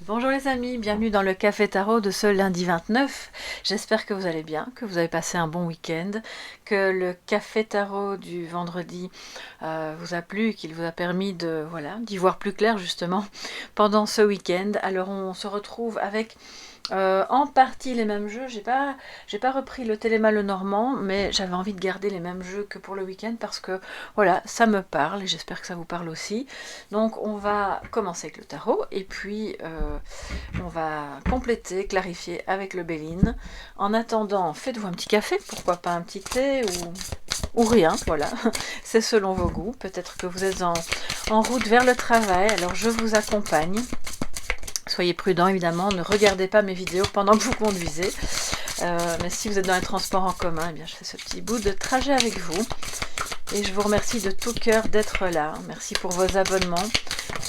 Bonjour les amis, bienvenue dans le Café Tarot de ce lundi 29. J'espère que vous allez bien, que vous avez passé un bon week-end, que le Café Tarot du vendredi vous a plu, qu'il vous a permis de d'y voir plus clair justement pendant ce week-end. Alors on se retrouve avec en partie les mêmes jeux. J'ai pas repris le Téléma le Normand, mais j'avais envie de garder les mêmes jeux que pour le week-end parce que voilà, ça me parle et j'espère que ça vous parle aussi. Donc on va commencer avec le tarot et puis on va compléter, clarifier avec le Béline. En attendant, faites-vous un petit café, pourquoi pas un petit thé ou rien, voilà, c'est selon vos goûts. Peut-être que vous êtes en route vers le travail, alors je vous accompagne. Soyez prudents évidemment, ne regardez pas mes vidéos pendant que vous conduisez. Mais si vous êtes dans les transports en commun, eh bien, je fais ce petit bout de trajet avec vous. Et je vous remercie de tout cœur d'être là. Merci pour vos abonnements,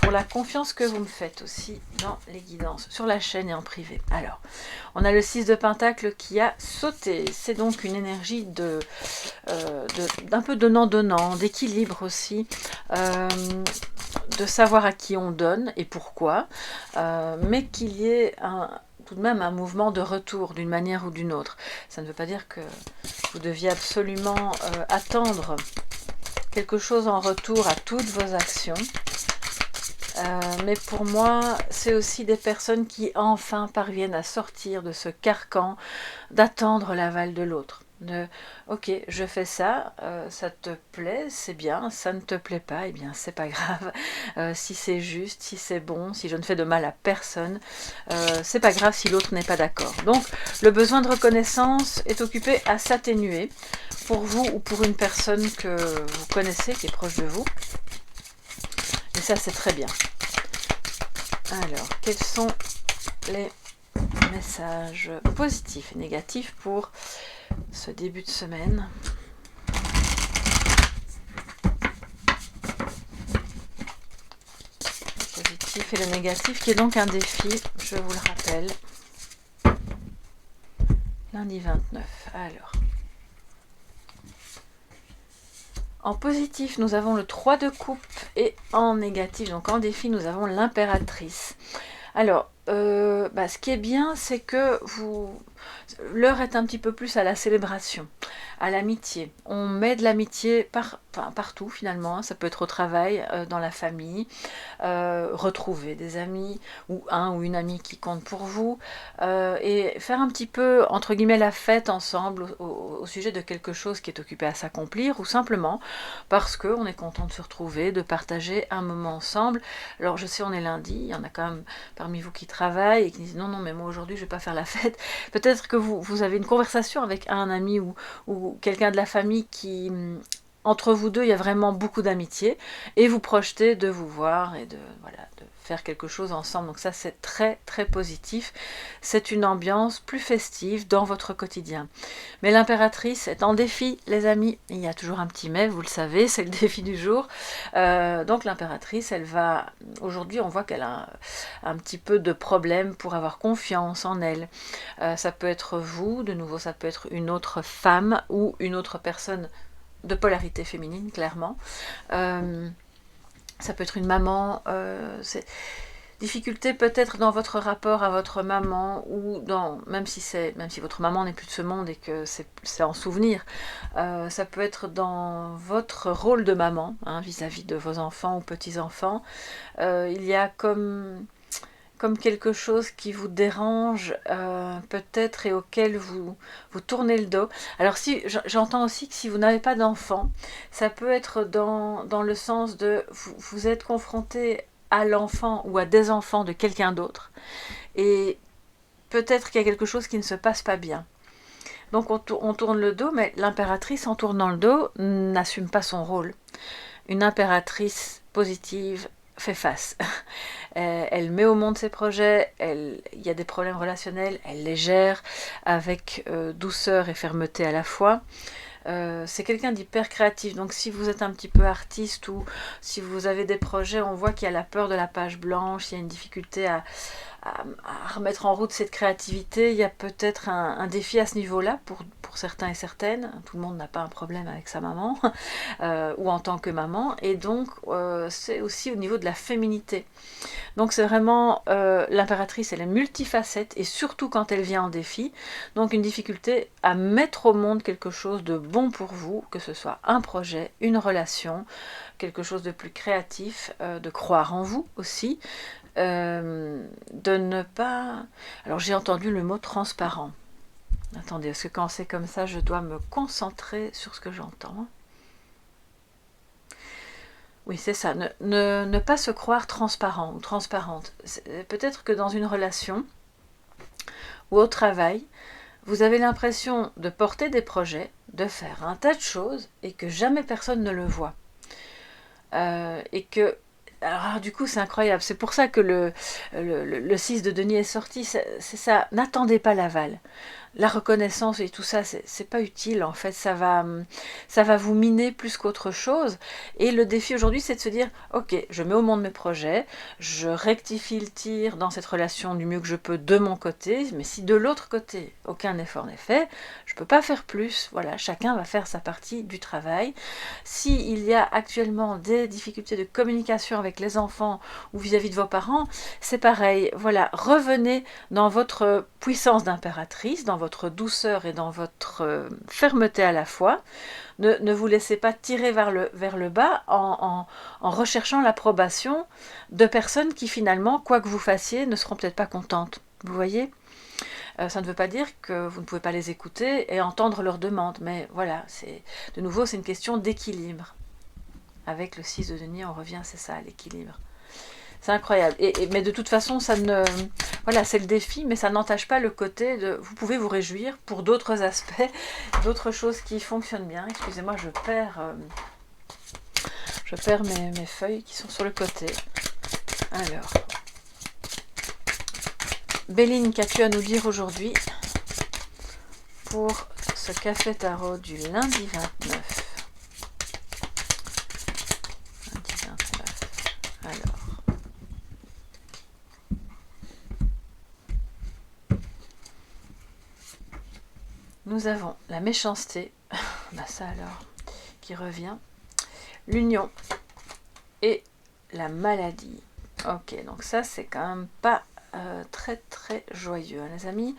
pour la confiance que vous me faites aussi dans les guidances, sur la chaîne et en privé. Alors, on a le 6 de Pentacle qui a sauté. C'est donc une énergie d'un peu donnant-donnant, d'équilibre aussi. De savoir à qui on donne et pourquoi, mais qu'il y ait tout de même un mouvement de retour d'une manière ou d'une autre. Ça ne veut pas dire que vous deviez absolument attendre quelque chose en retour à toutes vos actions. Mais pour moi, c'est aussi des personnes qui enfin parviennent à sortir de ce carcan d'attendre l'aval de l'autre. Ok, je fais ça, ça te plaît, c'est bien, ça ne te plaît pas, eh bien c'est pas grave. Si c'est juste, si c'est bon, si je ne fais de mal à personne, c'est pas grave si l'autre n'est pas d'accord. Donc le besoin de reconnaissance est occupé à s'atténuer pour vous ou pour une personne que vous connaissez, qui est proche de vous. Et ça c'est très bien. Alors, quels sont les messages positifs et négatifs pour ce début de semaine? Le positif et le négatif, qui est donc un défi, je vous le rappelle. Lundi 29. Alors, en positif, nous avons le 3 de coupe et en négatif, donc en défi, nous avons l'impératrice. Alors, ce qui est bien, c'est que l'heure est un petit peu plus à la célébration, à l'amitié. On met de l'amitié partout finalement, ça peut être au travail, dans la famille, retrouver des amis, ou un ou une amie qui compte pour vous, et faire un petit peu, entre guillemets, la fête ensemble au sujet de quelque chose qui est occupé à s'accomplir, ou simplement parce qu'on est content de se retrouver, de partager un moment ensemble. Alors je sais, on est lundi, il y en a quand même parmi vous qui travaillent et qui disent non, mais moi aujourd'hui je vais pas faire la fête. Peut-être que vous avez une conversation avec un ami ou quelqu'un de la famille qui, entre vous deux, il y a vraiment beaucoup d'amitié et vous projetez de vous voir et de faire quelque chose ensemble. Donc ça, c'est très très positif. C'est une ambiance plus festive dans votre quotidien. Mais l'impératrice est en défi, les amis. Il y a toujours un petit mais, vous le savez, c'est le défi du jour. Donc l'impératrice, elle va... Aujourd'hui, on voit qu'elle a un petit peu de problème pour avoir confiance en elle. Ça peut être vous, de nouveau, ça peut être une autre femme ou une autre personne de polarité féminine, clairement. Ça peut être une maman, difficulté peut-être dans votre rapport à votre maman, ou même si votre maman n'est plus de ce monde et que c'est en souvenir, ça peut être dans votre rôle de maman, vis-à-vis de vos enfants ou petits-enfants. Il y a comme quelque chose qui vous dérange, peut-être, et auquel vous tournez le dos. Alors si j'entends aussi que si vous n'avez pas d'enfant, ça peut être dans le sens de vous êtes confronté à l'enfant ou à des enfants de quelqu'un d'autre, et peut-être qu'il y a quelque chose qui ne se passe pas bien. Donc on tourne le dos, mais l'impératrice, en tournant le dos, n'assume pas son rôle. Une impératrice positive fait face. Elle met au monde ses projets, il y a des problèmes relationnels, elle les gère avec douceur et fermeté à la fois. C'est quelqu'un d'hyper créatif, donc si vous êtes un petit peu artiste ou si vous avez des projets, on voit qu'il y a la peur de la page blanche, il y a une difficulté à remettre en route cette créativité. Il y a peut-être un défi à ce niveau-là pour certains et certaines. Tout le monde n'a pas un problème avec sa maman ou en tant que maman. Et donc, c'est aussi au niveau de la féminité. Donc c'est vraiment, l'impératrice, elle est multifacette, et surtout quand elle vient en défi, donc une difficulté à mettre au monde quelque chose de bon pour vous, que ce soit un projet, une relation, quelque chose de plus créatif, de croire en vous aussi, de ne pas... Alors j'ai entendu le mot transparent. Attendez, parce que quand c'est comme ça, je dois me concentrer sur ce que j'entends. Oui, c'est ça, ne pas se croire transparent ou transparente. Peut-être que dans une relation ou au travail, vous avez l'impression de porter des projets, de faire un tas de choses, et que jamais personne ne le voit. Et que... Alors du coup, c'est incroyable. C'est pour ça que le 6 de denier est sorti. C'est ça, n'attendez pas l'aval. La reconnaissance et tout ça, c'est pas utile en fait, ça va vous miner plus qu'autre chose. Et le défi aujourd'hui, c'est de se dire, ok, je mets au monde mes projets, je rectifie le tir dans cette relation du mieux que je peux de mon côté, mais si de l'autre côté, aucun effort n'est fait, je peux pas faire plus. Voilà, chacun va faire sa partie du travail. S'il y a actuellement des difficultés de communication avec les enfants ou vis-à-vis de vos parents, c'est pareil. Voilà, revenez dans votre puissance d'impératrice, dans votre douceur et dans votre fermeté à la fois. Ne vous laissez pas tirer vers le bas en recherchant l'approbation de personnes qui finalement, quoi que vous fassiez, ne seront peut-être pas contentes. Vous voyez, ça ne veut pas dire que vous ne pouvez pas les écouter et entendre leurs demandes, mais voilà, de nouveau, c'est une question d'équilibre. Avec le 6 de denier, on revient, c'est ça, l'équilibre. C'est incroyable. Mais de toute façon, ça ne... Voilà, c'est le défi, mais ça n'entache pas le côté de... Vous pouvez vous réjouir pour d'autres aspects, d'autres choses qui fonctionnent bien. Excusez-moi, je perds mes feuilles qui sont sur le côté. Alors... Béline, qu'as-tu à nous dire aujourd'hui pour ce café tarot du lundi 29 ? Nous avons la méchanceté, bah ça alors, qui revient, l'union et la maladie. Ok, donc ça c'est quand même pas très très joyeux, hein, les amis.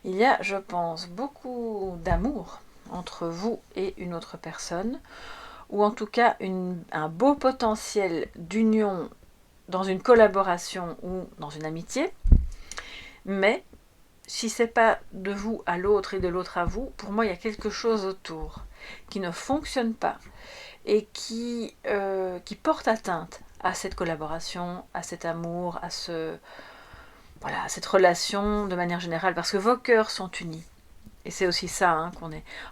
Il y a, je pense, beaucoup d'amour entre vous et une autre personne, ou en tout cas un beau potentiel d'union dans une collaboration ou dans une amitié, mais si c'est pas de vous à l'autre et de l'autre à vous, pour moi il y a quelque chose autour qui ne fonctionne pas et qui porte atteinte à cette collaboration, à cet amour, à cette relation de manière générale, parce que vos cœurs sont unis. Et c'est aussi ça, hein,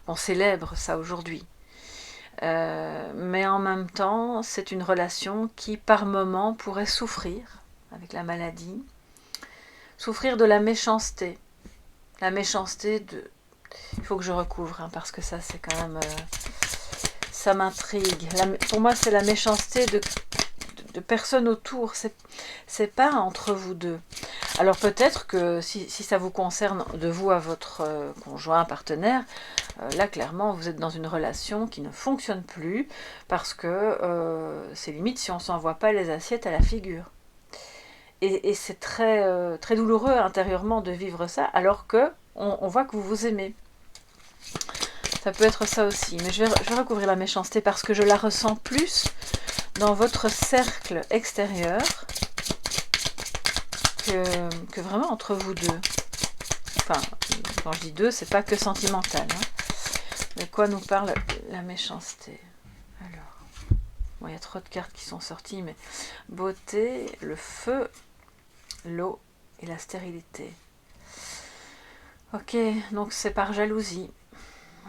qu'on célèbre ça aujourd'hui. Mais en même temps, c'est une relation qui par moment pourrait souffrir avec la maladie, souffrir de la méchanceté. La méchanceté de... Il faut que je recouvre, hein, parce que ça, c'est quand même... ça m'intrigue. Pour moi, c'est la méchanceté de personnes autour. C'est pas entre vous deux. Alors peut-être que si ça vous concerne de vous à votre conjoint, partenaire, là, clairement, vous êtes dans une relation qui ne fonctionne plus parce que c'est limite si on ne s'envoie pas les assiettes à la figure. Et c'est très, très douloureux intérieurement de vivre ça, alors que on voit que vous vous aimez. Ça peut être ça aussi. Mais je vais recouvrir la méchanceté parce que je la ressens plus dans votre cercle extérieur que vraiment entre vous deux. Enfin, quand je dis deux, c'est pas que sentimental. Hein. De quoi nous parle la méchanceté? Alors, bon, il y a trop de cartes qui sont sorties, mais beauté, le feu, l'eau et la stérilité. Ok, donc c'est par jalousie.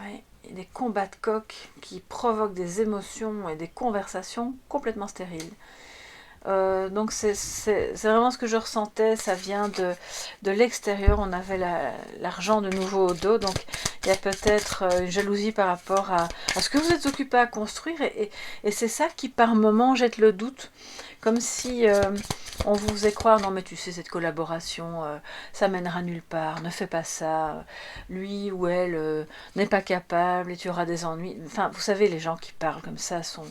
Ouais, et des combats de coq qui provoquent des émotions et des conversations complètement stériles. Donc c'est vraiment ce que je ressentais, ça vient de l'extérieur, on avait l'argent de nouveau au dos, donc Il y a peut-être une jalousie par rapport à ce que vous êtes occupé à construire. Et c'est ça qui, par moment, jette le doute. Comme si on vous faisait croire, non mais tu sais, cette collaboration, ça mènera nulle part, ne fais pas ça. Lui ou elle n'est pas capable et tu auras des ennuis. Enfin, vous savez, les gens qui parlent comme ça sont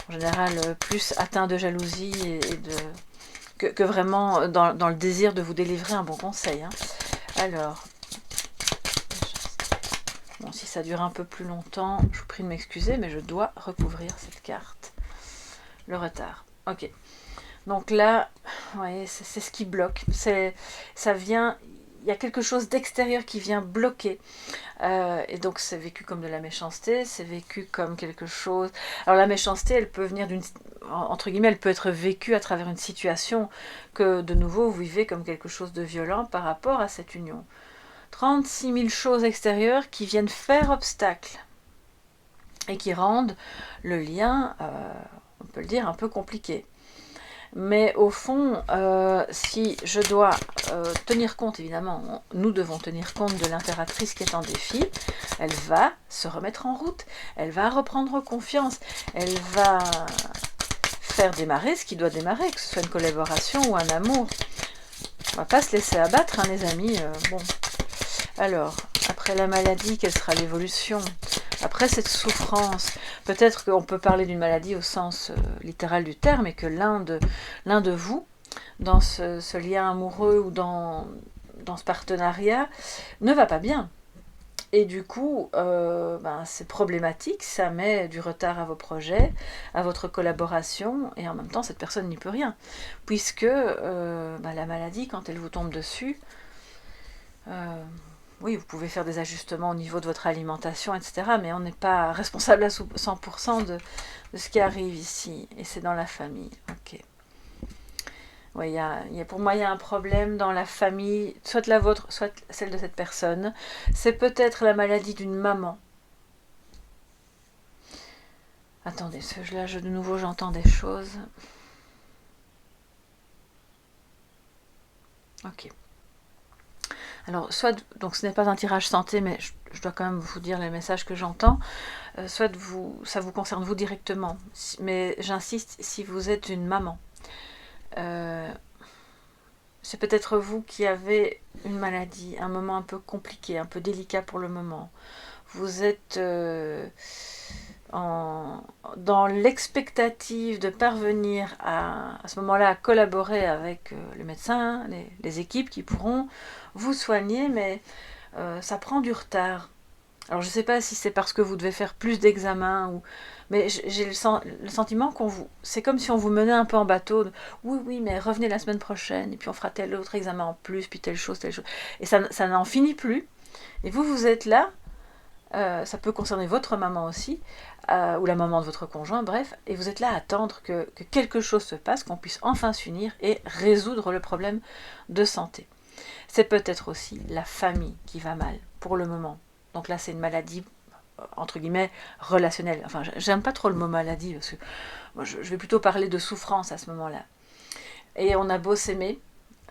en général plus atteints de jalousie et de... que vraiment dans le désir de vous délivrer un bon conseil. Hein. Alors, bon, si ça dure un peu plus longtemps, je vous prie de m'excuser, mais je dois recouvrir cette carte. Le retard. Ok. Donc là, vous voyez, c'est ce qui bloque. Ça vient... Il y a quelque chose d'extérieur qui vient bloquer. Et donc c'est vécu comme de la méchanceté, c'est vécu comme quelque chose... Alors la méchanceté, elle peut venir d'une... Entre guillemets, elle peut être vécue à travers une situation que de nouveau vous vivez comme quelque chose de violent par rapport à cette union. 36 000 choses extérieures qui viennent faire obstacle et qui rendent le lien, on peut le dire, un peu compliqué. Mais au fond, si je dois tenir compte, évidemment, nous devons tenir compte de l'impératrice qui est en défi, elle va se remettre en route, elle va reprendre confiance, elle va faire démarrer ce qui doit démarrer, que ce soit une collaboration ou un amour. On ne va pas se laisser abattre, hein, les amis. Bon. Alors, après la maladie, quelle sera l'évolution ? Après cette souffrance, peut-être qu'on peut parler d'une maladie au sens littéral du terme, et que l'un de vous, dans ce lien amoureux ou dans ce partenariat, ne va pas bien. Et du coup, c'est problématique, ça met du retard à vos projets, à votre collaboration, et en même temps, cette personne n'y peut rien. Puisque la maladie, quand elle vous tombe dessus, oui, vous pouvez faire des ajustements au niveau de votre alimentation, etc. Mais on n'est pas responsable à 100% de ce qui arrive ici. Et c'est dans la famille. Ok. Oui, pour moi, il y a un problème dans la famille, soit la vôtre, soit celle de cette personne. C'est peut-être la maladie d'une maman. Attendez, là, de nouveau, j'entends des choses. Ok. Alors, soit, donc ce n'est pas un tirage santé, mais je dois quand même vous dire les messages que j'entends. Soit ça vous concerne vous directement, mais j'insiste, si vous êtes une maman, c'est peut-être vous qui avez une maladie, un moment un peu compliqué, un peu délicat pour le moment. Vous êtes dans l'expectative de parvenir à ce moment-là à collaborer avec les médecins, les équipes qui pourront vous soigner, mais ça prend du retard. Alors je ne sais pas si c'est parce que vous devez faire plus d'examens, mais j'ai le sentiment c'est comme si on vous menait un peu en bateau. Oui, mais revenez la semaine prochaine, et puis on fera tel autre examen en plus, puis telle chose. Et ça n'en finit plus. Et vous êtes là, ça peut concerner votre maman aussi, ou la maman de votre conjoint, bref, et vous êtes là à attendre que quelque chose se passe, qu'on puisse enfin s'unir et résoudre le problème de santé. C'est peut-être aussi la famille qui va mal, pour le moment. Donc là, c'est une maladie, entre guillemets, relationnelle. Enfin, j'aime pas trop le mot maladie, parce que moi, je vais plutôt parler de souffrance à ce moment-là. Et on a beau s'aimer,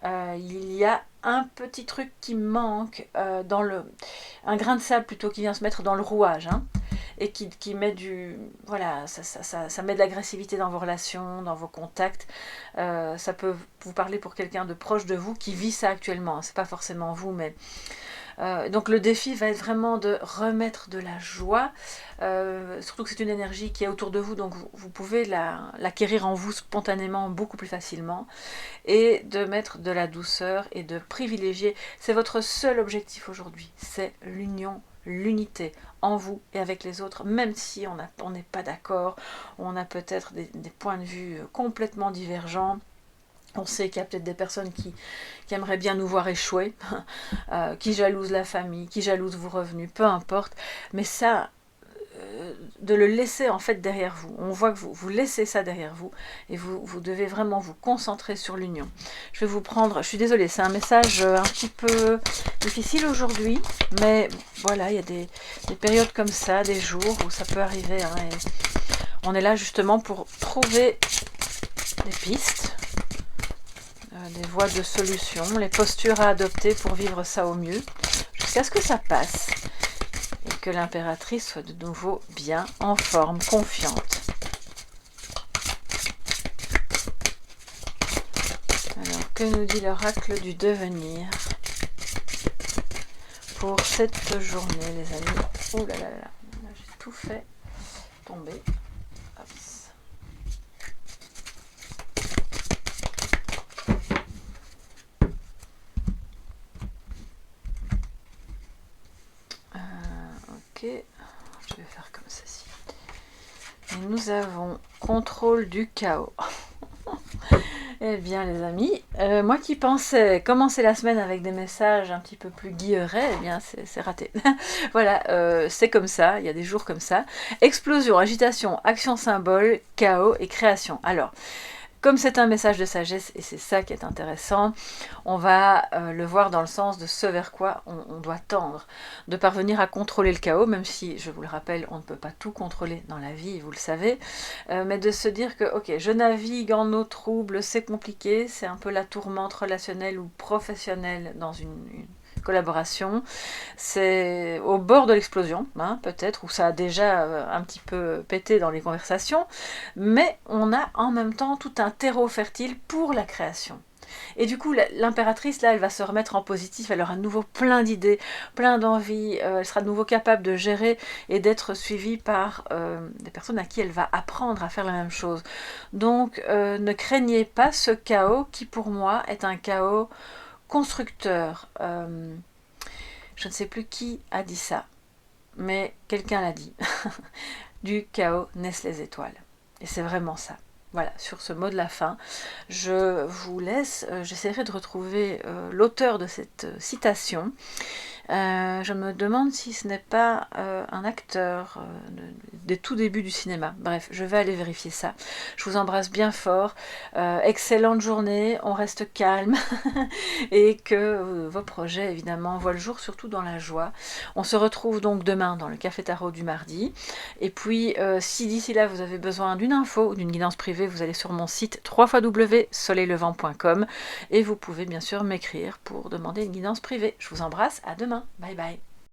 il y a un petit truc qui manque, un grain de sable plutôt qui vient se mettre dans le rouage, hein, et qui met ça met de l'agressivité dans vos relations, dans vos contacts. Ça peut vous parler pour quelqu'un de proche de vous qui vit ça actuellement. C'est pas forcément vous, mais donc le défi va être vraiment de remettre de la joie, surtout que c'est une énergie qui est autour de vous, donc vous pouvez l'acquérir en vous spontanément beaucoup plus facilement, et de mettre de la douceur et de privilégier. C'est votre seul objectif aujourd'hui, c'est l'union, l'unité en vous et avec les autres, même si on n'est pas d'accord, on a peut-être des points de vue complètement divergents. On sait qu'il y a peut-être des personnes qui aimeraient bien nous voir échouer, qui jalousent la famille, qui jalousent vos revenus, peu importe. Mais ça, de le laisser en fait derrière vous. On voit que vous laissez ça derrière vous et vous devez vraiment vous concentrer sur l'union. Je vais vous prendre, je suis désolée, c'est un message un petit peu difficile aujourd'hui, mais voilà, il y a des périodes comme ça, des jours où ça peut arriver. Hein, et on est là justement pour trouver des pistes, des voies de solution, les postures à adopter pour vivre ça au mieux, jusqu'à ce que ça passe. que l'impératrice soit de nouveau bien en forme, confiante. Alors, que nous dit l'oracle du devenir pour cette journée, les amis? Oh là là là, j'ai tout fait tomber. Ok, je vais faire comme ceci. Et nous avons contrôle du chaos. Eh bien les amis, moi qui pensais commencer la semaine avec des messages un petit peu plus guillerets, eh bien c'est raté. Voilà, c'est comme ça, il y a des jours comme ça. Explosion, agitation, action symbole, chaos et création. Alors, comme c'est un message de sagesse, et c'est ça qui est intéressant, on va le voir dans le sens de ce vers quoi on doit tendre, de parvenir à contrôler le chaos, même si, je vous le rappelle, on ne peut pas tout contrôler dans la vie, vous le savez, mais de se dire que, ok, je navigue en eau trouble, c'est compliqué, c'est un peu la tourmente relationnelle ou professionnelle dans une collaboration, c'est au bord de l'explosion, hein, peut-être, où ça a déjà un petit peu pété dans les conversations, mais on a en même temps tout un terreau fertile pour la création. Et du coup, l'impératrice, là, elle va se remettre en positif, elle aura de nouveau plein d'idées, plein d'envies, elle sera de nouveau capable de gérer et d'être suivie par des personnes à qui elle va apprendre à faire la même chose. Donc, ne craignez pas ce chaos qui, pour moi, est un chaos constructeur. Je ne sais plus qui a dit ça, mais quelqu'un l'a dit. Du chaos naissent les étoiles. Et c'est vraiment ça. Voilà, sur ce mot de la fin, je vous laisse, j'essaierai de retrouver l'auteur de cette citation. Je me demande si ce n'est pas un acteur des tout débuts du cinéma. Bref, je vais aller vérifier ça. Je vous embrasse bien fort. Excellente journée, on reste calme et que vos projets, évidemment, voient le jour, surtout dans la joie. On se retrouve donc demain dans le Café Tarot du mardi. Et puis, si d'ici là, vous avez besoin d'une info ou d'une guidance privée, vous allez sur mon site www.soleillevent.com et vous pouvez bien sûr m'écrire pour demander une guidance privée. Je vous embrasse, à demain. Bye bye.